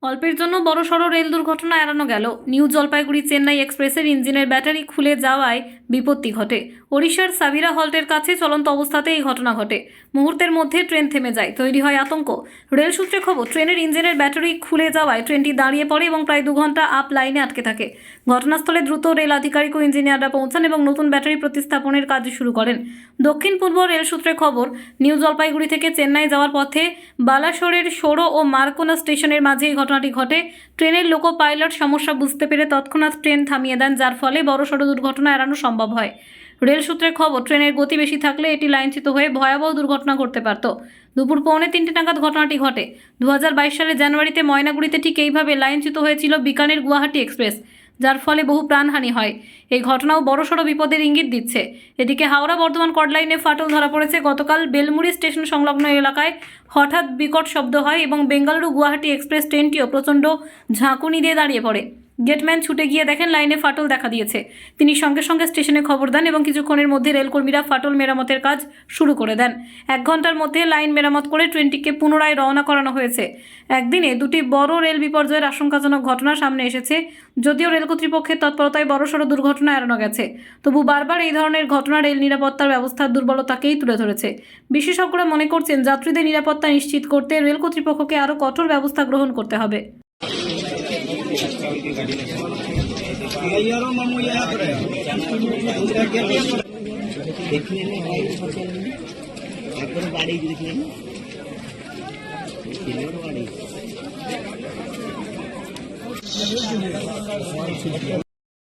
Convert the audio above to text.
অল্পের জন্য বড়সড় রেল দুর্ঘটনা এড়ানো গেল। নিউ জলপাইগুড়ি চেন্নাই এক্সপ্রেসের ইঞ্জিনের ব্যাটারি খুলে যাওয়ায় বিপত্তি ঘটে। ওড়িশার সাবিরা হল্টের কাছে চলন্ত অবস্থাতে এই ঘটনা ঘটে। মুহূর্তের মধ্যে ট্রেন থেমে যায়, তৈরি হয় আতঙ্ক। রেল সূত্রে খবর, ট্রেনের ইঞ্জিনের ব্যাটারি খুলে যাওয়ায় ট্রেনটি দাঁড়িয়ে পড়ে এবং প্রায় 2 ঘন্টা আপ লাইনে আটকে থাকে। ঘটনাস্থলে দ্রুত রেল আধিকারিক ও ইঞ্জিনিয়াররা পৌঁছান এবং নতুন ব্যাটারি প্রতিস্থাপনের কাজ শুরু করেন। দক্ষিণ পূর্ব রেল সূত্রে খবর, নিউ জলপাইগুড়ি থেকে চেন্নাই যাওয়ার পথে বালাসোরের সোরো ও মার্কোনা স্টেশনের মাঝে এই ঘটনাটি ঘটে। ট্রেনের লোকো পাইলট সমস্যা বুঝতে পেরে তৎক্ষণাৎ ট্রেন থামিয়ে দেন, যার ফলে বড়সড় দুর্ঘটনা এড়ানো সম্ভব হয়। রেল সূত্রের খবর, ট্রেনের গতি বেশি থাকলে এটি লাইনচ্যুত হয়ে ভয়াবহ দুর্ঘটনা ঘটতে পারত। দুপুর 2:45 নাগাদ ঘটনাটি ঘটে। 2022 সালের জানুয়ারিতে ময়নাগুড়িতে ঠিক এইভাবে লাইনচ্যুত হয়েছিল বিকানের গুয়াহাটি এক্সপ্রেস, যার ফলে বহু প্রাণহানি হয়। এই ঘটনাও বড়সড় বিপদের ইঙ্গিত দিচ্ছে। এদিকে হাওড়া বর্ধমান কড লাইনে ফাটল ধরা পড়েছে। গতকাল বেলমুড়ি স্টেশন সংলগ্ন এলাকায় হঠাৎ বিকট শব্দ হয় এবং বেঙ্গালুরু গুয়াহাটি এক্সপ্রেস ট্রেনটিও প্রচণ্ড ঝাঁকুনি দিয়ে দাঁড়িয়ে পড়ে। গেটম্যান ছুটে গিয়ে দেখেন লাইনে ফাটল দেখা দিয়েছে। তিনি সঙ্গে সঙ্গে স্টেশনে খবর দেন এবং কিছুক্ষণের মধ্যে রেলকর্মীরা ফাটল মেরামতের কাজ শুরু করে দেন। 1 ঘন্টার মধ্যে লাইন মেরামত করে ট্রেনটিকে পুনরায় রওনা করানো হয়েছে। একদিনে 2টি বড় রেল বিপর্যয়ের আশঙ্কাজনক ঘটনা সামনে এসেছে। যদিও রেল কর্তৃপক্ষের তৎপরতায় বড়সড় দুর্ঘটনা এড়ানো গেছে, তবু বারবার এই ধরনের ঘটনা রেল নিরাপত্তার ব্যবস্থার দুর্বলতাকেই তুলে ধরেছে। বিশেষজ্ঞরা মনে করছেন, যাত্রীদের নিরাপত্তা নিশ্চিত করতে রেল কর্তৃপক্ষকে আরও কঠোর ব্যবস্থা গ্রহণ করতে হবে।